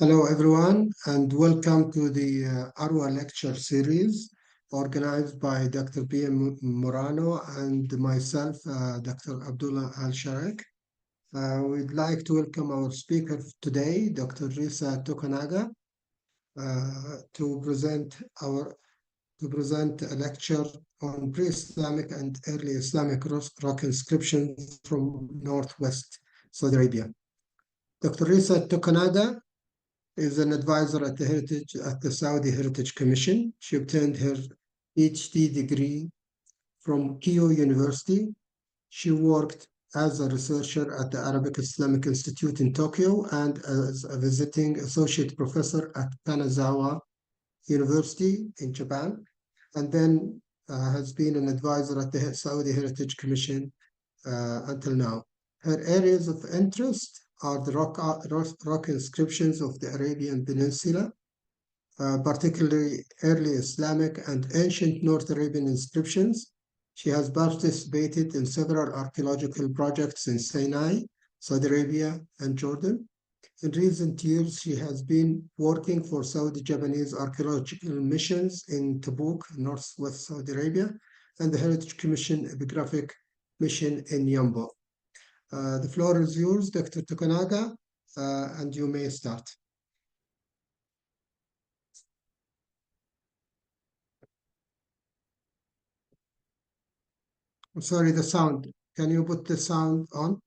Hello, everyone, and welcome to the Arwa lecture series organized by Dr. B.M. Morano and myself, Dr. Abdullah Al-Sharek. We'd like to welcome our speaker today, Dr. Risa Tokunaga, to present a lecture on pre-Islamic and early Islamic rock inscriptions from Northwest Saudi Arabia. Dr. Risa Tokunaga is an advisor at the Saudi Heritage Commission. She obtained her PhD degree from Keio University. She worked as a researcher at the Arabic Islamic Institute in Tokyo and as a visiting associate professor at Kanazawa University in Japan, and then has been an advisor at the Saudi Heritage Commission until now. Her areas of interest are the rock inscriptions of the Arabian Peninsula, particularly early Islamic and ancient North Arabian inscriptions. She has participated in several archaeological projects in Sinai, Saudi Arabia, and Jordan. In recent years, she has been working for Saudi-Japanese archaeological missions in Tabuk, northwest Saudi Arabia, and the Heritage Commission epigraphic mission in Yambo. The floor is yours, Dr. Tokunaga, and you may start. I'm sorry, the sound. Can you put the sound on?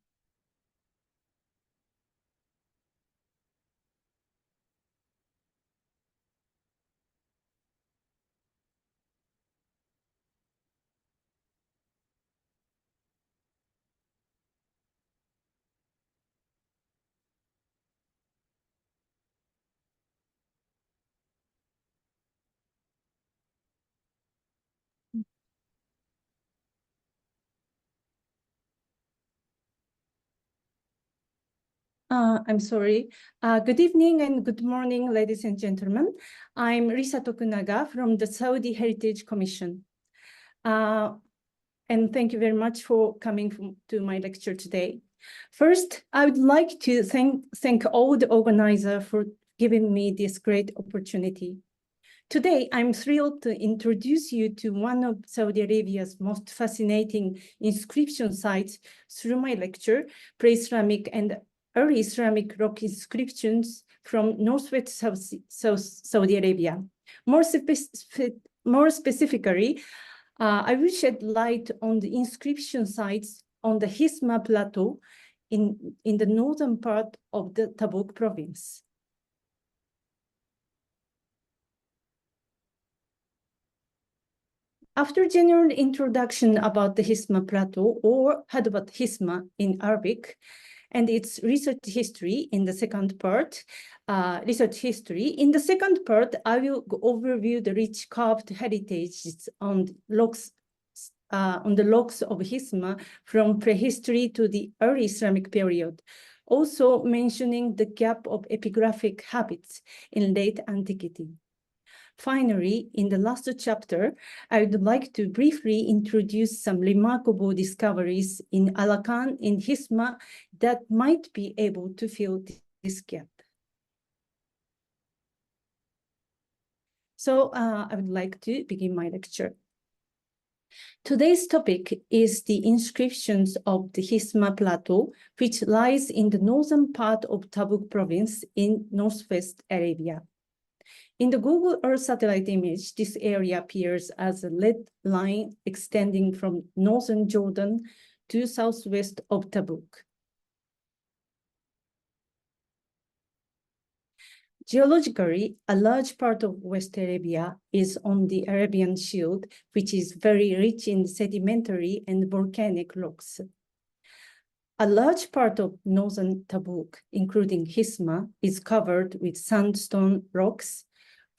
I'm sorry. Good evening and good morning, ladies and gentlemen. I'm Risa Tokunaga from the Saudi Heritage Commission. And thank you very much for coming to my lecture today. First, I would like to thank all the organizers for giving me this great opportunity. Today, I'm thrilled to introduce you to one of Saudi Arabia's most fascinating inscription sites through my lecture, Pre-Islamic and Early Islamic rock inscriptions from Northwest Saudi Arabia. More specifically, I will shed light on the inscription sites on the Hisma Plateau in the northern part of the Tabuk Province. After general introduction about the Hisma Plateau, or Hadbat Hisma in Arabic, and its research history in the second part, I will overview the rich carved heritage on the rocks of Hisma from prehistory to the early Islamic period, also mentioning the gap of epigraphic habits in late antiquity. Finally, in the last chapter, I would like to briefly introduce some remarkable discoveries in Alakan and Hisma that might be able to fill this gap. So I would like to begin my lecture. Today's topic is the inscriptions of the Hisma Plateau, which lies in the northern part of Tabuk Province in Northwest Arabia. In the Google Earth satellite image, this area appears as a red line extending from northern Jordan to southwest of Tabuk. Geologically, a large part of West Arabia is on the Arabian Shield, which is very rich in sedimentary and volcanic rocks. A large part of northern Tabuk, including Hisma, is covered with sandstone rocks,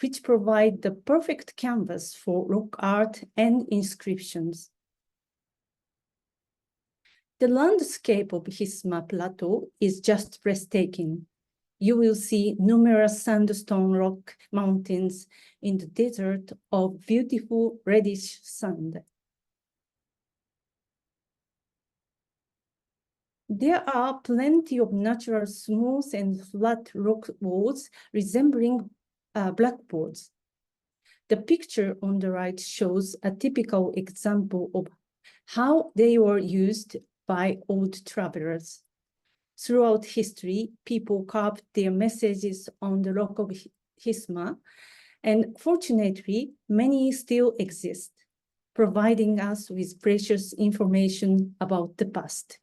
which provide the perfect canvas for rock art and inscriptions. The landscape of Hisma Plateau is just breathtaking. You will see numerous sandstone rock mountains in the desert of beautiful reddish sand. There are plenty of natural smooth and flat rock walls resembling blackboards. The picture on the right shows a typical example of how they were used by old travelers. Throughout history, people carved their messages on the rock of Hisma, and fortunately, many still exist, providing us with precious information about the past.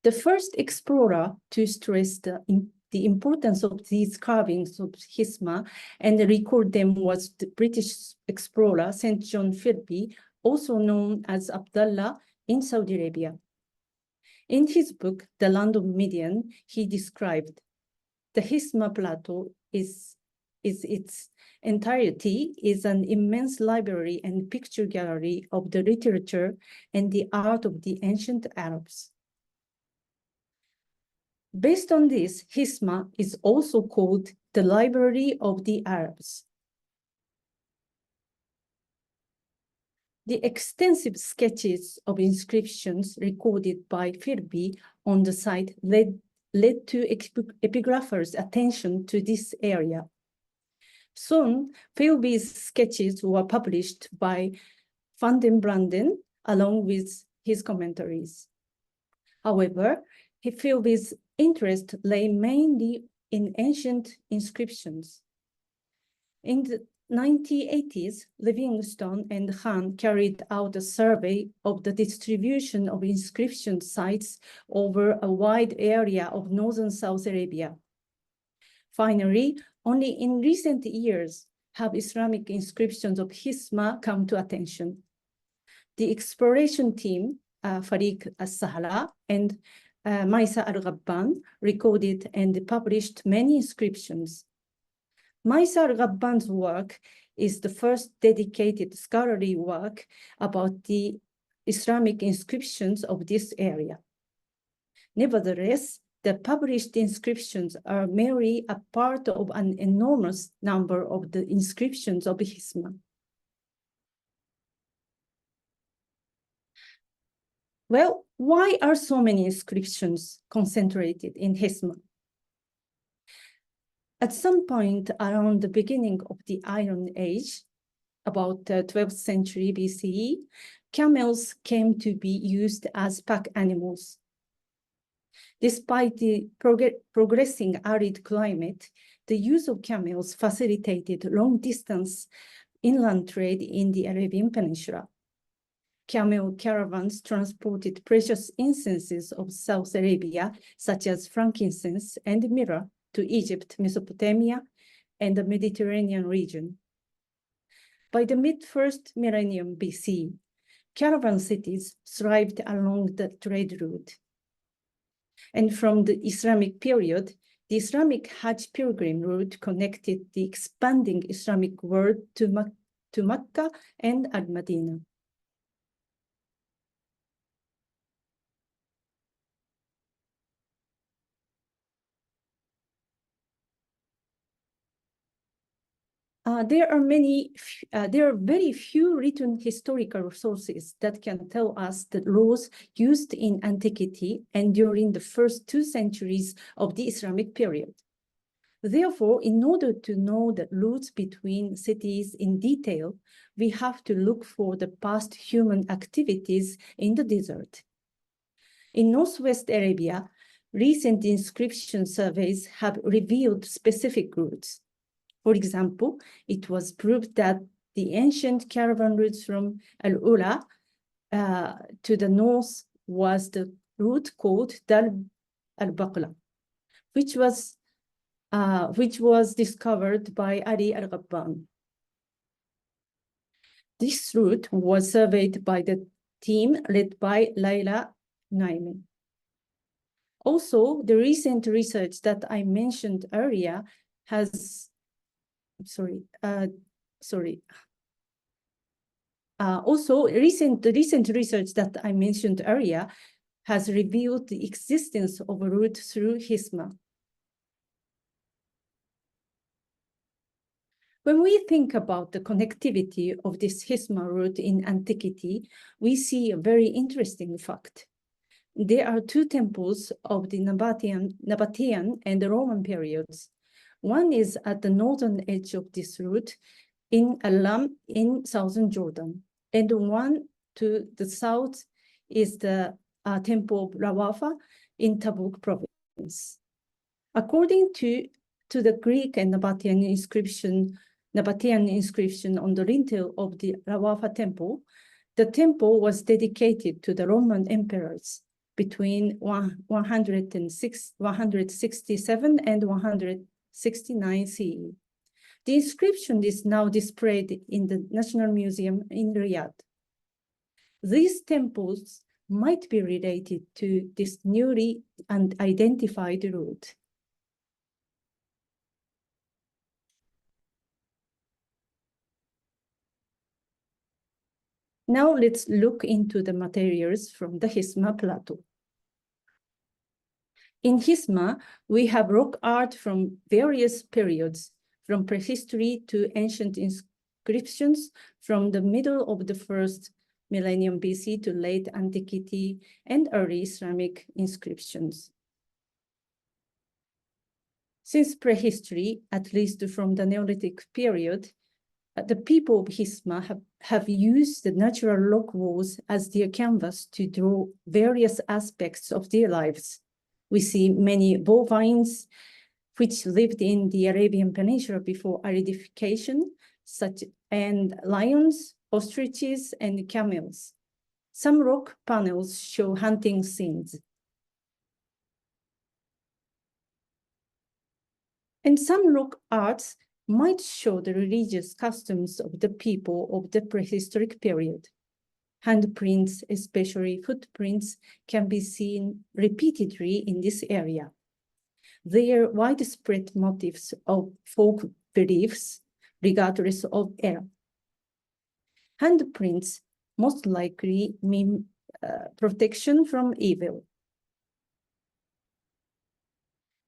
The first explorer to stress the importance of these carvings of Hisma and record them was the British explorer St. John Philby, also known as Abdullah, in Saudi Arabia. In his book, The Land of Midian, he described the Hisma Plateau is its entirety is an immense library and picture gallery of the literature and the art of the ancient Arabs. Based on this, Hisma is also called the Library of the Arabs. The extensive sketches of inscriptions recorded by Philby on the site led to epigraphers' attention to this area. Soon, Philby's sketches were published by Van den Branden along with his commentaries. However, Philby's interest lay mainly in ancient inscriptions. In the 1980s, Livingstone and Hahn carried out a survey of the distribution of inscription sites over a wide area of northern Saudi Arabia. Finally, only in recent years have Islamic inscriptions of Hisma come to attention. The exploration team, Farik Al-Sahla and Maisa Al-Ghabban, recorded and published many inscriptions. Maisa Al-Ghabban's work is the first dedicated scholarly work about the Islamic inscriptions of this area. Nevertheless, the published inscriptions are merely a part of an enormous number of the inscriptions of Hisma. Well, why are so many inscriptions concentrated in Hisma? At some point around the beginning of the Iron Age, about the 12th century BCE, camels came to be used as pack animals. Despite the progressing arid climate, the use of camels facilitated long-distance inland trade in the Arabian Peninsula. Camel caravans transported precious incenses of South Arabia, such as frankincense and myrrh, to Egypt, Mesopotamia, and the Mediterranean region. By the mid-first millennium BC, caravan cities thrived along the trade route. And from the Islamic period, the Islamic Hajj pilgrim route connected the expanding Islamic world to Mecca and Al-Madinah. There are very few written historical sources that can tell us the laws used in antiquity and during the first 2 centuries of the Islamic period. Therefore, in order to know the routes between cities in detail, we have to look for the past human activities in the desert. In Northwest Arabia, recent inscription surveys have revealed specific routes. For example, it was proved that the ancient caravan routes from Al-Ula to the north was the route called Dar al-Baqla, which was discovered by Ali al-Ghabban. This route was surveyed by the team led by Layla Naimi. Also, the recent research that I mentioned earlier has also, recent research that I mentioned earlier has revealed the existence of a route through Hisma. When we think about the connectivity of this Hisma route in antiquity, we see a very interesting fact. There are two temples of the Nabataean and the Roman periods. One is at the northern edge of this route in Alam in southern Jordan, and one to the south is the temple of Rawafa in Tabuk Province. According to the Greek and Nabataean inscription on the lintel of the Rawafa temple, the temple was dedicated to the Roman emperors between 167 and 169 CE. The inscription is now displayed in the National Museum in Riyadh. These temples might be related to this newly identified route. Now let's look into the materials from the Hisma Plateau. In Hisma, we have rock art from various periods, from prehistory to ancient inscriptions, from the middle of the first millennium BC to late antiquity and early Islamic inscriptions. Since prehistory, at least from the Neolithic period, the people of Hisma have used the natural rock walls as their canvas to draw various aspects of their lives. We see many bovines which lived in the Arabian Peninsula before aridification, and lions, ostriches, and camels. Some rock panels show hunting scenes. And some rock arts might show the religious customs of the people of the prehistoric period. Handprints, especially footprints, can be seen repeatedly in this area. They are widespread motifs of folk beliefs, regardless of era. Handprints most likely mean protection from evil.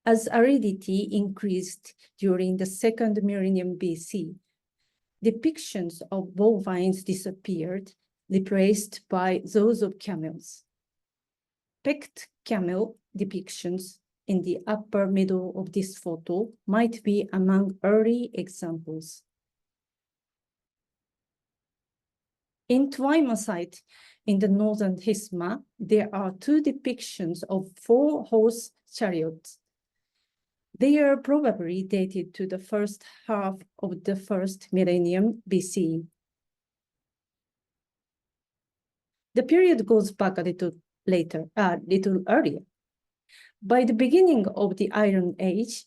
As aridity increased during the second millennium BC, depictions of bovines disappeared, replaced by those of camels. Pecked camel depictions in the upper middle of this photo might be among early examples. In Twaima site in the northern Hisma, there are two depictions of 4-horse chariots. They are probably dated to the first half of the first millennium BC. The period goes back a little earlier. By the beginning of the Iron Age,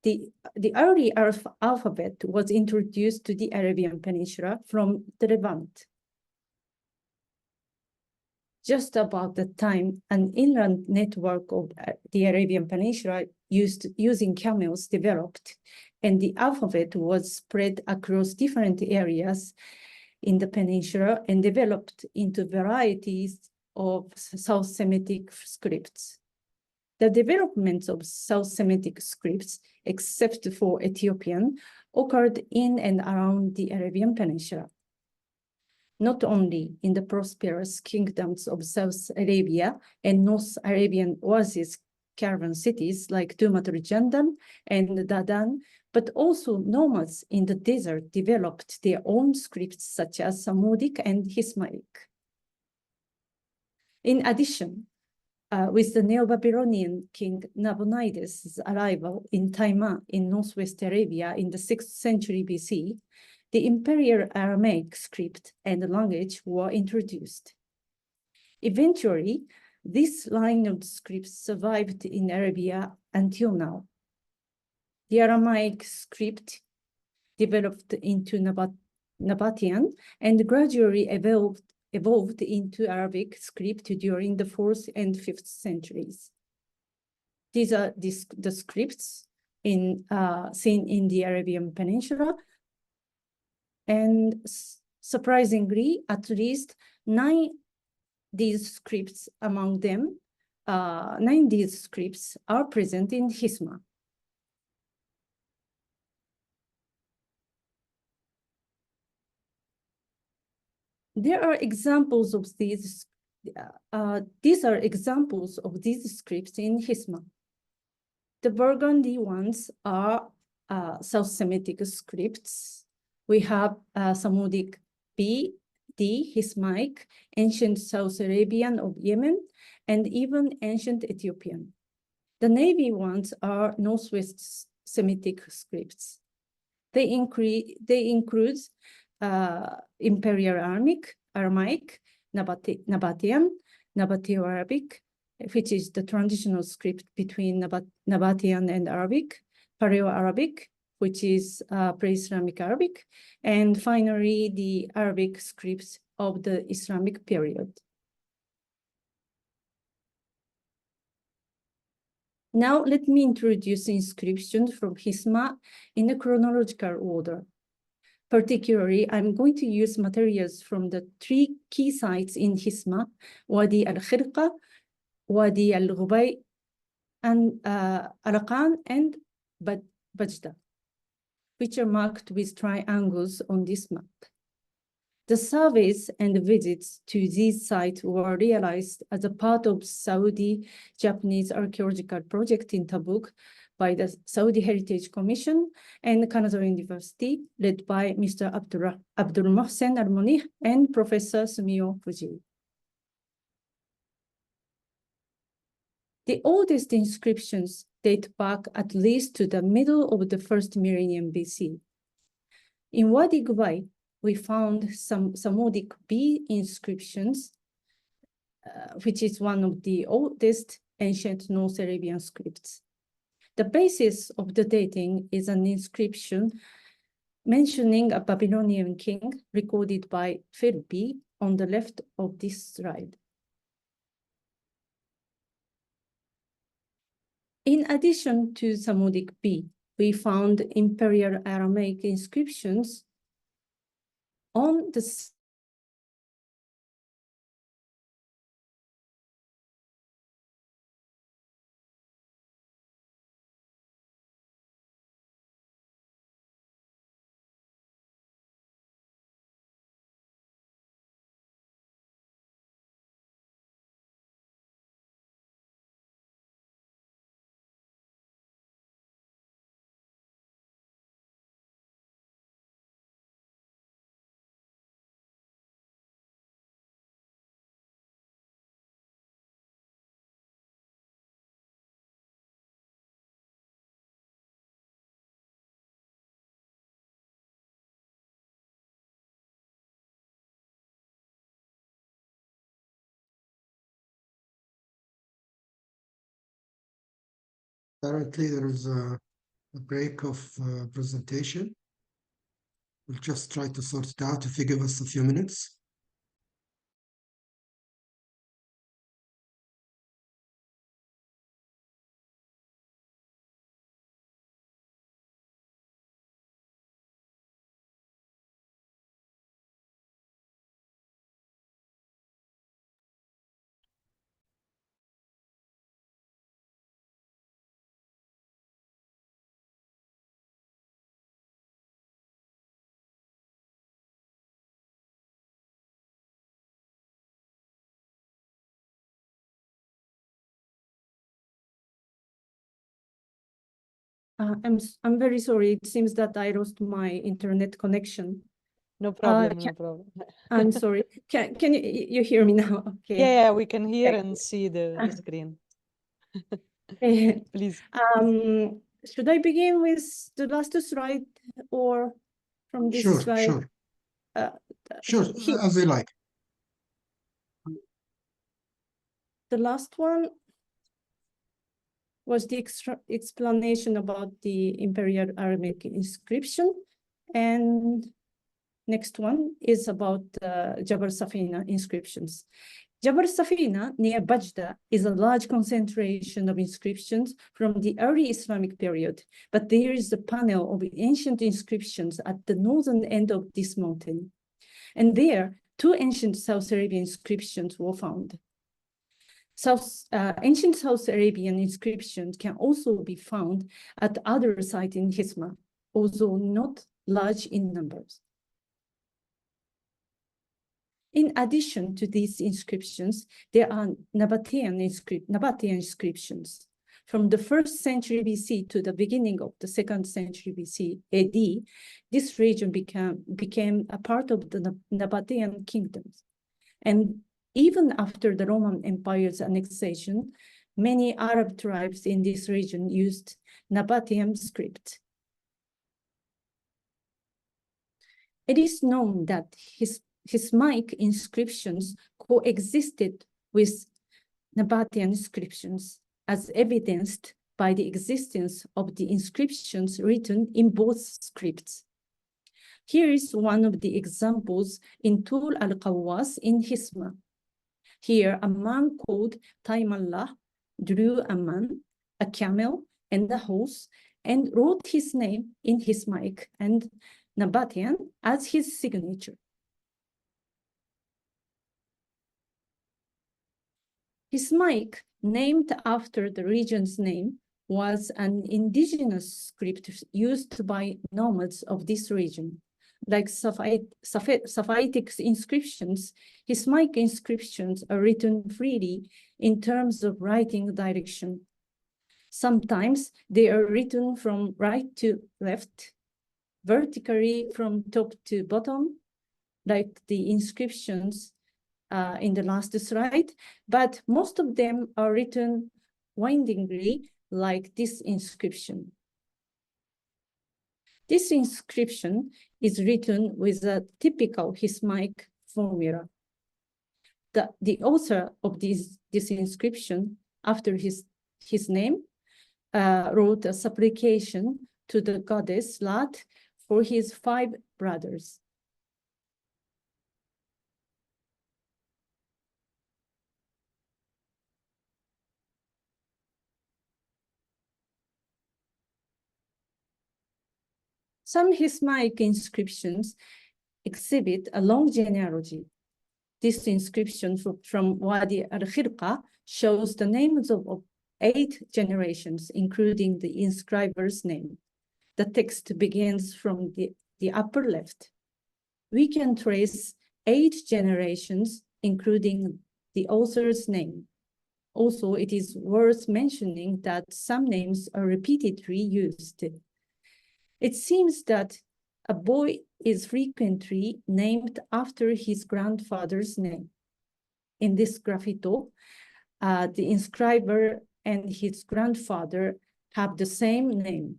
the early alphabet was introduced to the Arabian Peninsula from the Levant. Just about the time an inland network of the Arabian Peninsula using camels developed, and the alphabet was spread across different areas in the peninsula and developed into varieties of South Semitic scripts. The development of South Semitic scripts, except for Ethiopian, occurred in and around the Arabian Peninsula. Not only in the prosperous kingdoms of South Arabia and North Arabian oasis caravan cities like Dumat-ul-Jandal and Dadan, but also nomads in the desert developed their own scripts such as Samudic and Hismaic. In addition, with the Neo-Babylonian king Nabonidus' arrival in Taima in northwest Arabia in the 6th century BC, the imperial Aramaic script and language were introduced. Eventually, this line of scripts survived in Arabia until now. The Aramaic script developed into Nabataean and gradually evolved into Arabic script during the 4th and 5th centuries. These are the scripts seen in the Arabian Peninsula. And surprisingly, at least 9 these scripts among them, 9 these scripts are present in Hisma. There are examples of these. These are examples of these scripts in Hisma. The burgundy ones are South Semitic scripts. We have Samudic B, D, Hismaic, ancient South Arabian of Yemen, and even ancient Ethiopian. The navy ones are Northwest Semitic scripts. They include Imperial Aramaic, Nabataean, Nabateo-Arabic, which is the transitional script between Nabataean and Arabic, Paleo-Arabic, which is pre-Islamic Arabic, and finally the Arabic scripts of the Islamic period. Now let me introduce inscriptions from Hisma in a chronological order. Particularly, I'm going to use materials from the 3 key sites in Hisma, Wadi al-Khirqa, Wadi al-Ghubay, and Alakan and Bajda, which are marked with triangles on this map. The surveys and visits to these sites were realized as a part of Saudi-Japanese archaeological project in Tabuk by the Saudi Heritage Commission and Canada University, led by Mr. Abdul Mohsen Al-Monih and Professor Sumio Fuji. The oldest inscriptions date back at least to the middle of the first millennium BC. In Wadi Ghubay, we found some Samudic B inscriptions, which is one of the oldest ancient North Arabian scripts. The basis of the dating is an inscription mentioning a Babylonian king recorded by Philippi on the left of this slide. In addition to Samudic B, we found Imperial Aramaic inscriptions on the Currently, there is a break of presentation. We'll just try to sort it out if you give us a few minutes. I'm very sorry. It seems that I lost my internet connection. No problem, no problem. I'm sorry. Can you hear me now? Okay. Yeah, we can hear and see the screen. Please. Should I begin with the last slide or from this slide? Sure, as you like. The last one was the explanation about the Imperial Aramaic inscription. And next one is about Jabal Safina inscriptions. Jabal Safina near Bajda is a large concentration of inscriptions from the early Islamic period, but there is a panel of ancient inscriptions at the northern end of this mountain. And there, 2 ancient South Arabian inscriptions were found. Ancient South Arabian inscriptions can also be found at other sites in Hisma, although not large in numbers. In addition to these inscriptions, there are Nabataean inscriptions. From the 1st century BC to the beginning of the 2nd century BC AD, this region became a part of the Nabataean kingdoms. And even after the Roman Empire's annexation, many Arab tribes in this region used Nabataean script. It is known that Hismaic inscriptions coexisted with Nabataean inscriptions, as evidenced by the existence of the inscriptions written in both scripts. Here is one of the examples in Tul al-Qawwas in Hisma. Here, a man called Taymallah drew a man, a camel, and a horse, and wrote his name in Hismaic and Nabataean as his signature. Hismaic, named after the region's name, was an indigenous script used by nomads of this region. Like Safavitic inscriptions, Hismaic inscriptions are written freely in terms of writing direction. Sometimes they are written from right to left, vertically from top to bottom, like the inscriptions in the last slide, but most of them are written windingly, like this inscription. This inscription is written with a typical Hismaic formula. The author of this inscription, after his name, wrote a supplication to the goddess Lat for his 5 brothers. Some Hismaic inscriptions exhibit a long genealogy. This inscription from Wadi al-Khirqa shows the names of 8 generations, including the inscriber's name. The text begins from the upper left. We can trace 8 generations, including the author's name. Also, it is worth mentioning that some names are repeatedly used. It seems that a boy is frequently named after his grandfather's name. In this graffito, the inscriber and his grandfather have the same name.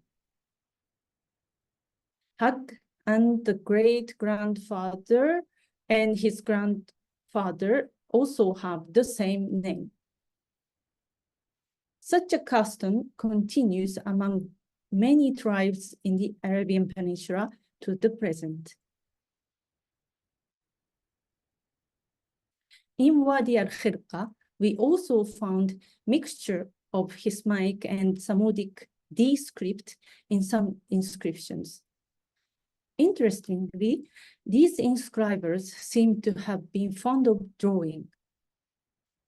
Hag and the great-grandfather and his grandfather also have the same name. Such a custom continues among many tribes in the Arabian Peninsula to the present. In Wadi al-Khirqa, we also found mixture of Hismaic and Samudic D script in some inscriptions. Interestingly, these inscribers seem to have been fond of drawing.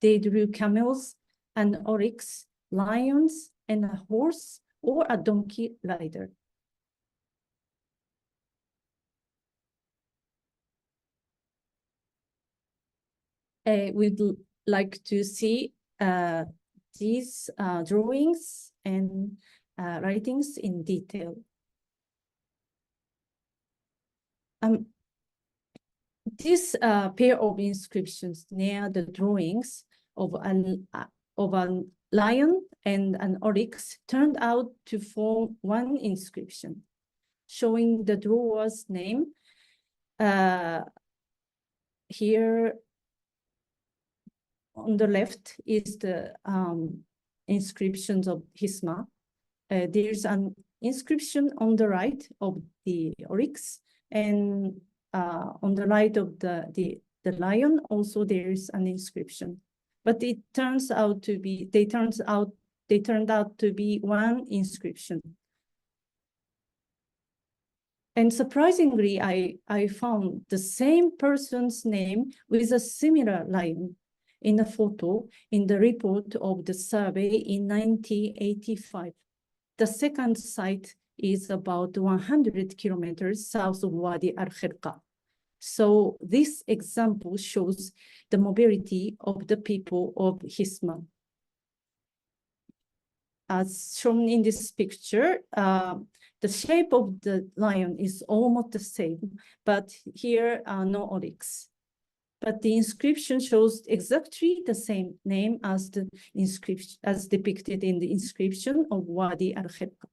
They drew camels, an oryx, lions, and a horse or a donkey rider. We'd like to see these drawings and writings in detail. This pair of inscriptions near the drawings of a lion and an oryx turned out to form one inscription, showing the drawer's name. Here on the left is the inscriptions of Hisma. There's an inscription on the right of the oryx, and on the right of the lion also there's an inscription. But it turns out to be, they turned out to be one inscription. And surprisingly, I found the same person's name with a similar lion in a photo in the report of the survey in 1985. The second site is about 100 kilometers south of Wadi al-Khirqa. So this example shows the mobility of the people of Hisma. As shown in this picture, the shape of the lion is almost the same, but here are no oryx. But the inscription shows exactly the same name as the inscription as depicted in the inscription of Wadi al-Khirqa.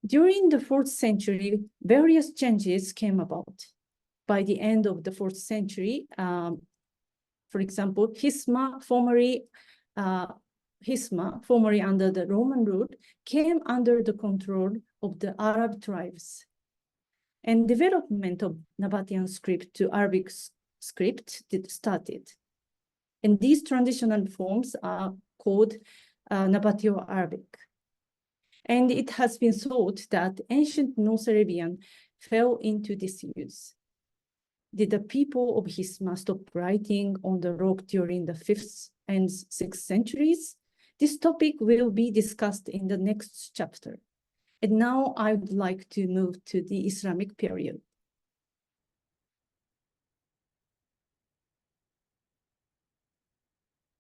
During the 4th century, various changes came about. By the end of the 4th century, for example, Hisma, formerly under the Roman rule, came under the control of the Arab tribes. And development of Nabataean script to Arabic script started. And these transitional forms are called Nabateo-Arabic. And it has been thought that ancient North Arabian fell into disuse. Did the people of Hisma stop writing on the rock during the 5th and 6th centuries? This topic will be discussed in the next chapter. And now I would like to move to the Islamic period.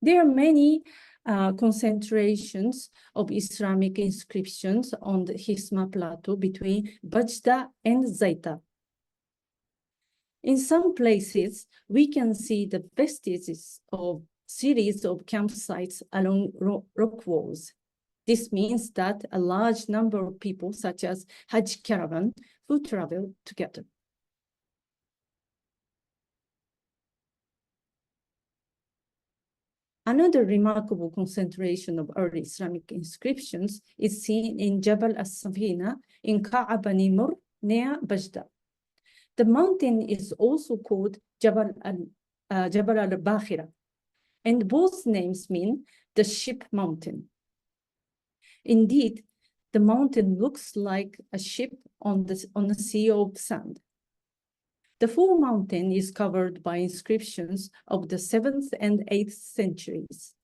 There are many concentrations of Islamic inscriptions on the Hisma Plateau between Bajda and Zaita. In some places, we can see the vestiges of series of campsites along rock walls. This means that a large number of people, such as Hajj caravan, who travel together. Another remarkable concentration of early Islamic inscriptions is seen in Jabal as-Safina in Ka'a Bani Mur near Bajda. The mountain is also called Jabal al-Bakhira, and both names mean the ship mountain. Indeed, the mountain looks like a ship on a sea of sand. The full mountain is covered by inscriptions of the 7th and 8th centuries.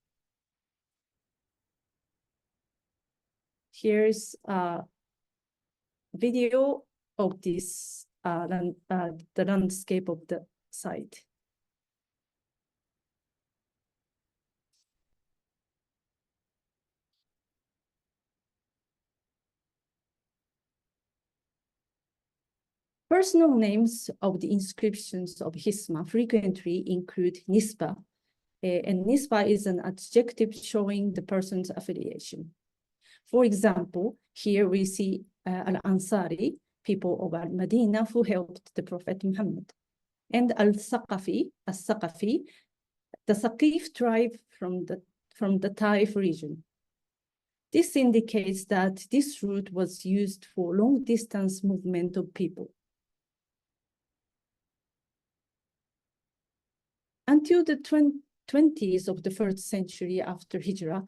Here's a video of this, the landscape of the site. Personal names of the inscriptions of Hisma frequently include Nisba, and Nisba is an adjective showing the person's affiliation. For example, here we see Al-Ansari, people of Al-Madinah who helped the Prophet Muhammad, and Al-Saqafi, the Saqif tribe from the Taif region. This indicates that this route was used for long-distance movement of people. Until the 20s of the 1st century after Hijrah,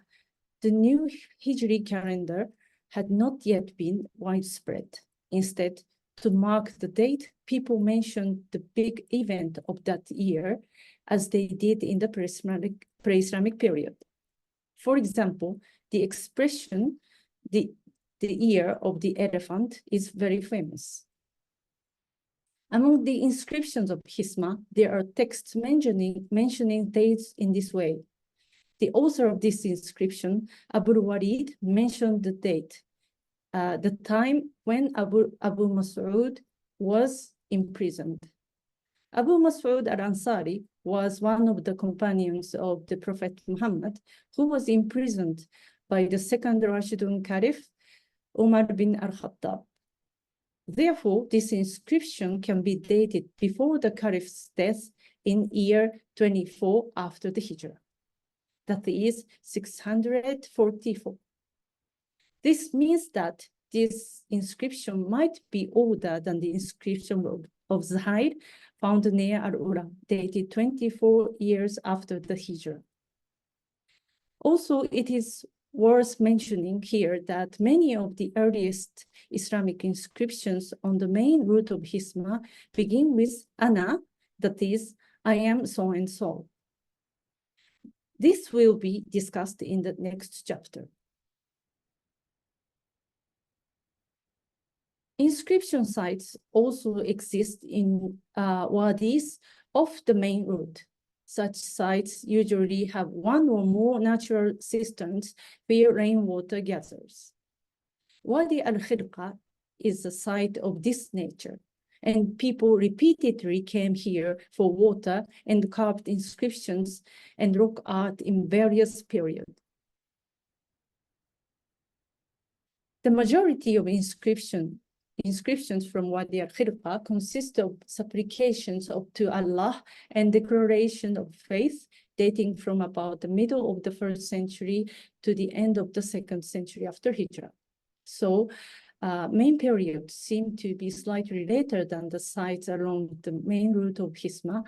the new Hijri calendar had not yet been widespread. Instead, to mark the date, people mentioned the big event of that year as they did in the pre-Islamic period. For example, the expression, the year of the elephant is very famous. Among the inscriptions of Hisma, there are texts mentioning dates in this way. The author of this inscription, Abu Walid, mentioned the date, the time when Abu Mas'ud was imprisoned. Abu Mas'ud al-Ansari was one of the companions of the Prophet Muhammad, who was imprisoned by the second Rashidun Caliph, Umar bin al-Khattab. Therefore, this inscription can be dated before the Caliph's death in year 24 after the Hijrah. That is 644. This means that this inscription might be older than the inscription of Zuhair found near Al-Ula, dated 24 years after the Hijrah. Also, it is worth mentioning here that many of the earliest Islamic inscriptions on the main route of Hisma begin with Ana, that is, I am so and so. This will be discussed in the next chapter. Inscription sites also exist in wadis off the main route. Such sites usually have one or more natural cisterns where rainwater gathers. Wadi al-Khirqa is a site of this nature, and people repeatedly came here for water and carved inscriptions and rock art in various periods. The majority of inscriptions from Wadi al-Khirqa consist of supplications to Allah and declaration of faith dating from about the middle of the 1st century to the end of the 2nd century after Hijrah. So main periods seem to be slightly later than the sites along the main route of Hisma.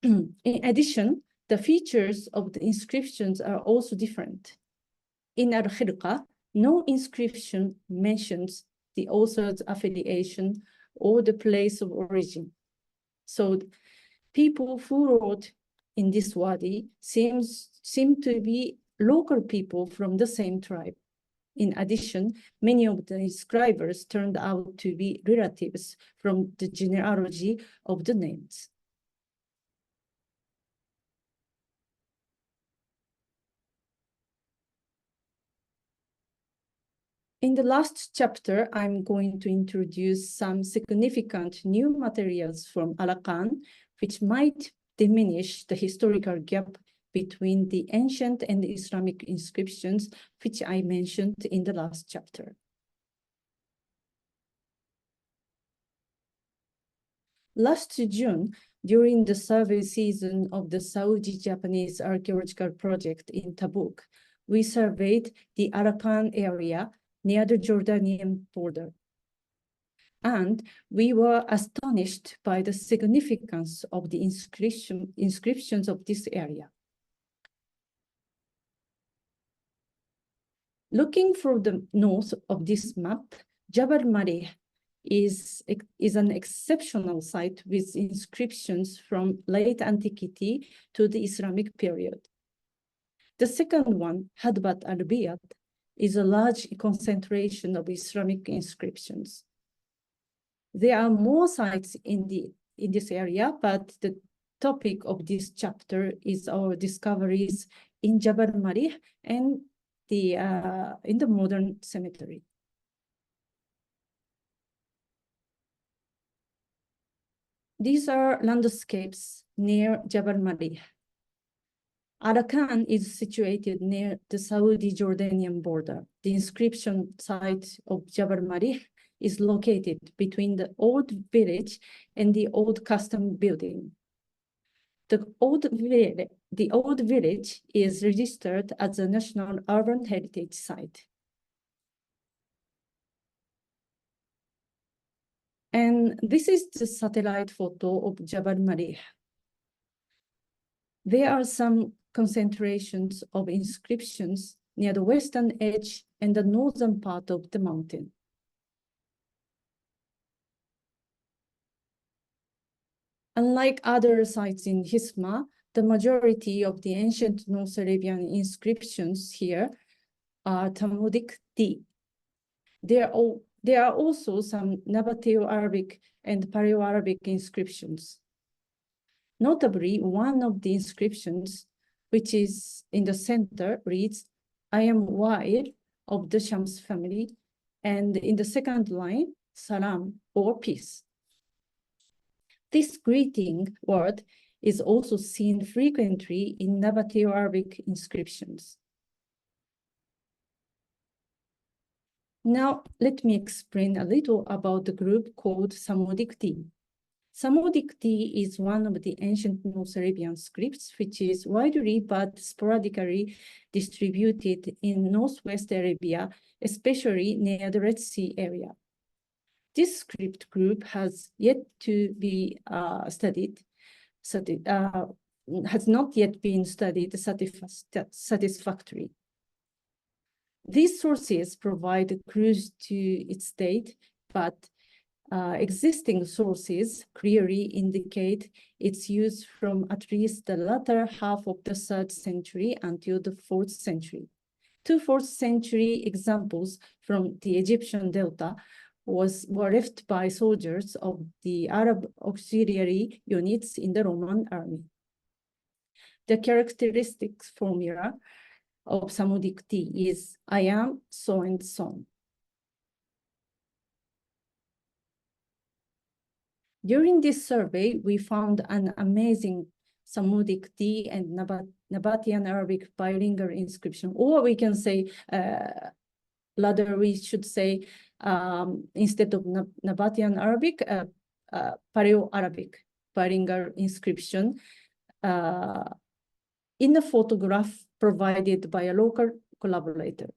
In addition, the features of the inscriptions are also different. In al-Khirqa, no inscription mentions the author's affiliation or the place of origin. So people who wrote in this wadi seem to be local people from the same tribe. In addition, many of the inscribers turned out to be relatives from the genealogy of the names. In the last chapter, I'm going to introduce some significant new materials from Alakan, which might diminish the historical gap between the ancient and Islamic inscriptions, which I mentioned in the last chapter. Last June, during the survey season of the Saudi-Japanese archaeological project in Tabuk, we surveyed the Alakan area near the Jordanian border. And we were astonished by the significance of the inscriptions of this area. Looking from the north of this map, Jabal Marih is an exceptional site with inscriptions from late antiquity to the Islamic period. The second one, Hadbat al-Biyad, is a large concentration of Islamic inscriptions. There are more sites in this area, but the topic of this chapter is our discoveries in Jabal Marih and in the modern cemetery. These are landscapes near Jabal Marih. Alakan is situated near the Saudi-Jordanian border. The inscription site of Jabal Marih is located between the old village and the old custom building. The old village is registered as a National Urban Heritage Site. And this is the satellite photo of Jabal Marih. There are some concentrations of inscriptions near the western edge and the northern part of the mountain. Unlike other sites in Hisma, the majority of the ancient North Arabian inscriptions here are Talmudic D. There are also some Nabataean and Paleo-Arabic inscriptions. Notably, one of the inscriptions, which is in the center, reads, "I am Wa'il of the Shams family," and in the second line, Salam, or peace. This greeting word is also seen frequently in Nabataean inscriptions. Now, let me explain a little about the group called Samudic D. Samudic D is one of the ancient North Arabian scripts, which is widely but sporadically distributed in Northwest Arabia, especially near the Red Sea area. This script group has yet to be studied, has not yet been studied satisfactorily. These sources provide clues to its date, but existing sources clearly indicate its use from at least the latter half of the 3rd century until the 4th century. Two 4th century examples from the Egyptian Delta were left by soldiers of the Arab auxiliary units in the Roman army. The characteristic formula of Samudic tea is I am so and so. During this survey, we found an amazing Samudic tea and Nabataean Arabic bilingual inscription, or we can say, rather we should say, instead of Nabataean Arabic, Paleo-Arabic bilingual inscription in a photograph provided by a local collaborator.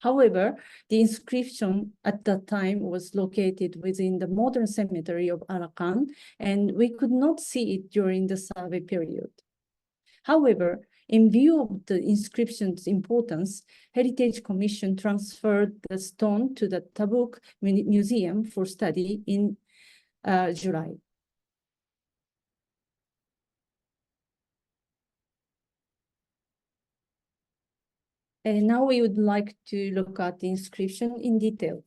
However, the inscription at that time was located within the modern cemetery of Alakan, and we could not see it during the survey period. However, in view of the inscription's importance, Heritage Commission transferred the stone to the Tabuk Museum for study in July. And now we would like to look at the inscription in detail.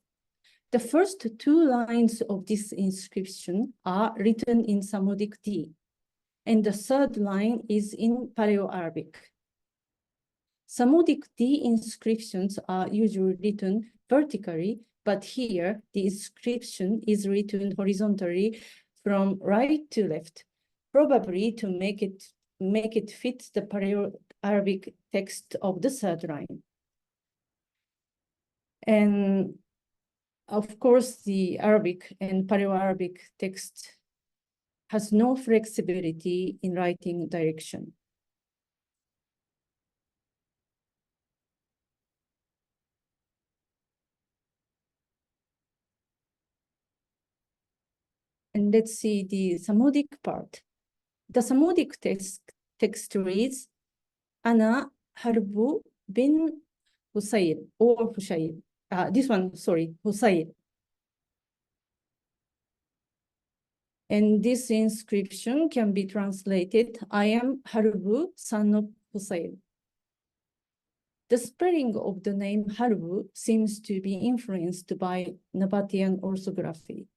The first two lines of this inscription are written in Samudic tea, and the third line is in Paleo-Arabic. Samudic tea inscriptions are usually written vertically, but here the inscription is written horizontally from right to left, probably to make it fit the Paleo-Arabic text of the third line. And of course, the Arabic and Paleo-Arabic text has no flexibility in writing direction. And let's see the Samudic part. The Samudic text reads, Ana Harbu bin Husayl or Hushayl. This one, sorry, Husayl. And this inscription can be translated, I am Harbu, son of Husayl. The spelling of the name Harbu seems to be influenced by Nabataean orthography.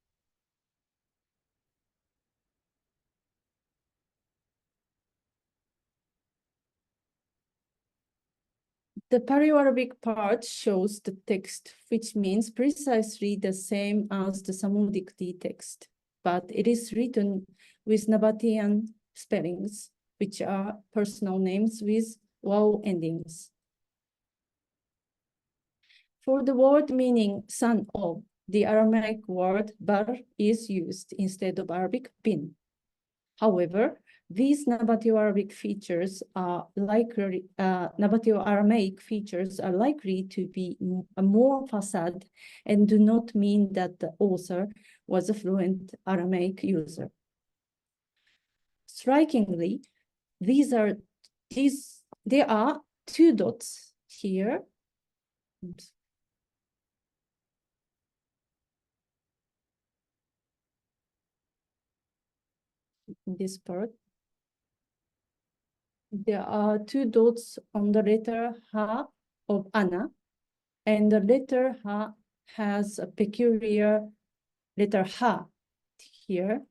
The Paleo-Arabic part shows the text, which means precisely the same as the Samudic tea text, but it is written with Nabataean spellings, which are personal names with waw endings. For the word meaning son of, the Aramaic word bar is used instead of Arabic bin. However, these Nabateo-Arabic features are likely, Nabateo-Aramaic features are likely to be a more facade and do not mean that the author was a fluent Aramaic user. Strikingly, there are two dots here. Oops. In this part. There are two dots on the letter Ha of Ana, and the letter Ha has a peculiar letter Ha here,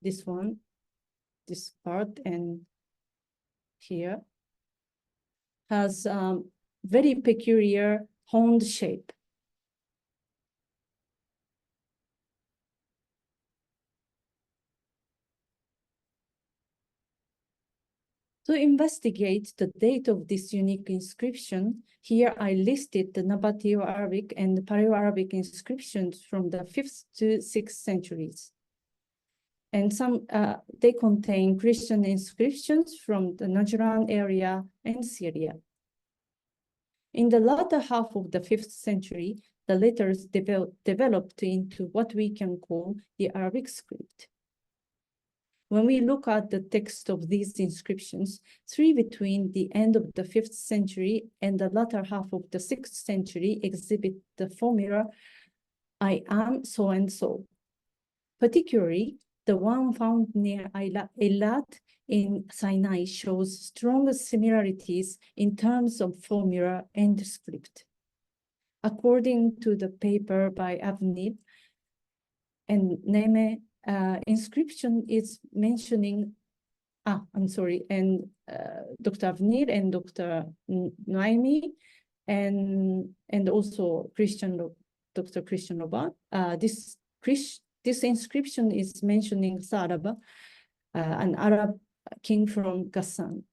this one, this part, and here has very peculiar horned shape. To investigate the date of this unique inscription, here I listed the Nabateo-Arabic and the Paleo-Arabic inscriptions from the 5th to 6th centuries. And they contain Christian inscriptions from the Najran area and Syria. In the latter half of the 5th century, the letters developed into what we can call the Arabic script. When we look at the text of these inscriptions, three between the end of the 5th century and the latter half of the 6th century exhibit the formula, I am so and so. Particularly, the one found near Eilat in Sinai shows strong similarities in terms of formula and script. according to the paper by Avnib and Neme, inscription is mentioning, and Dr. Avnir and Dr. Noemi, and also Dr. Christian Robat. This inscription is mentioning Saraba, an Arab king from Ghassan.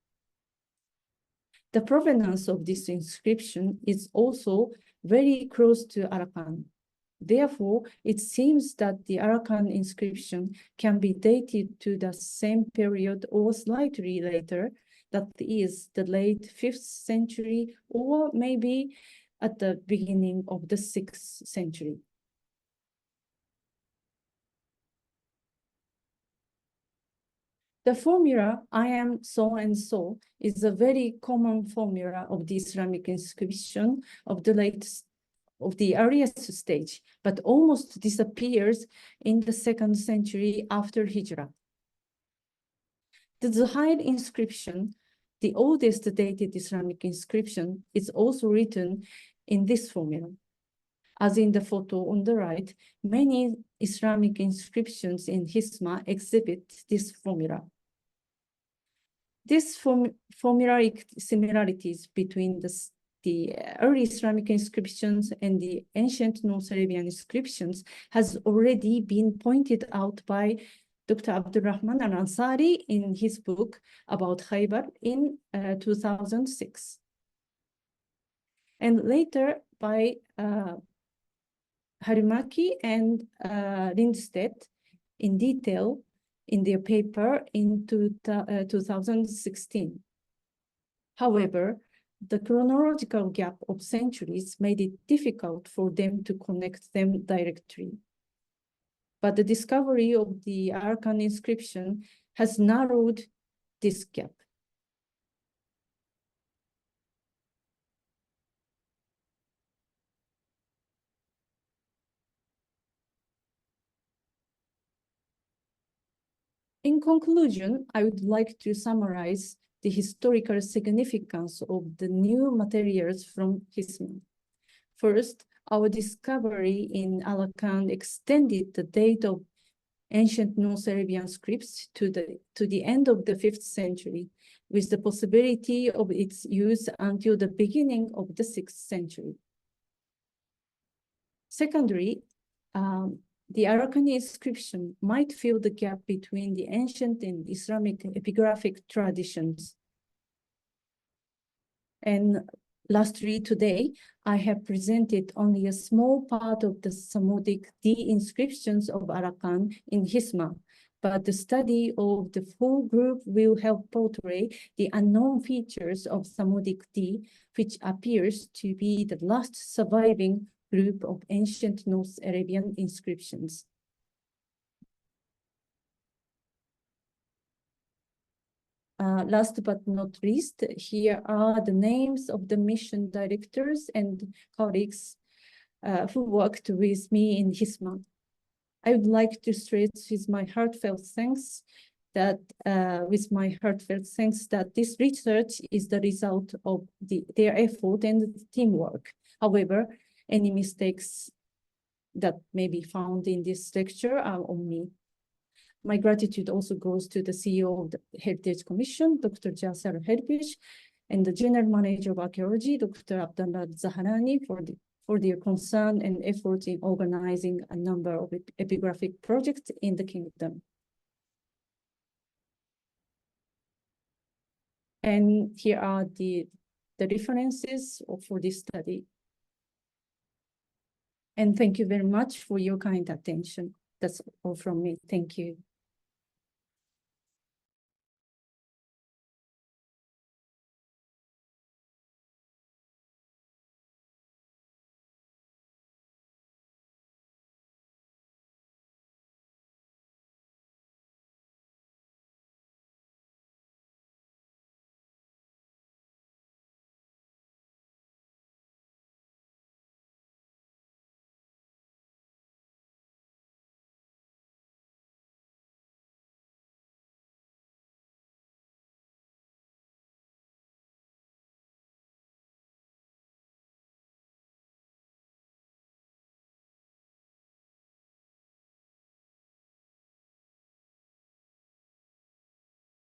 The provenance of this inscription is also very close to Alakan. Therefore, it seems that the Alakan inscription can be dated to the same period or slightly later, that is the late 5th century, or maybe at the beginning of the 6th century. The formula, I am so and so, is a very common formula of the Islamic inscription of the earliest stage, but almost disappears in the 2nd century after Hijrah. The Zuhair inscription, the oldest dated Islamic inscription, is also written in this formula. As in the photo on the right, many Islamic inscriptions in Hisma exhibit this formula. These formulaic similarities between the early Islamic inscriptions and the ancient North Arabian inscriptions has already been pointed out by Dr. Abdurrahman al-Ansari in his book about Khaybar in 2006. And later by Harimaki and Lindstedt in detail in their paper in 2016. However, the chronological gap of centuries made it difficult for them to connect them directly. But the discovery of the Alakan inscription has narrowed this gap. In conclusion, I would like to summarize the historical significance of the new materials from Hisma. First, our discovery in Alakan extended the date of ancient North Arabian scripts to the end of the 5th century, with the possibility of its use until the beginning of the 6th century. Secondly, the Alakan inscription might fill the gap between the ancient and Islamic epigraphic traditions. And lastly, today, I have presented only a small part of the Samudic D inscriptions of Alakan in Hisma, but the study of the full group will help portray the unknown features of Samudic D, which appears to be the last surviving group of ancient North Arabian inscriptions. Last but not least, here are the names of the mission directors and colleagues who worked with me in Hisma. I would like to stress with my heartfelt thanks that this research is the result of their effort and teamwork. However, any mistakes that may be found in this lecture are on me. My gratitude also goes to the CEO of the Heritage Commission, Dr. Jasser Helbich, and the General Manager of Archaeology, Dr. Abdullah Zaharani, for their concern and effort in organizing a number of epigraphic projects in the kingdom. And here are the references for this study. And thank you very much for your kind attention. That's all from me. Thank you.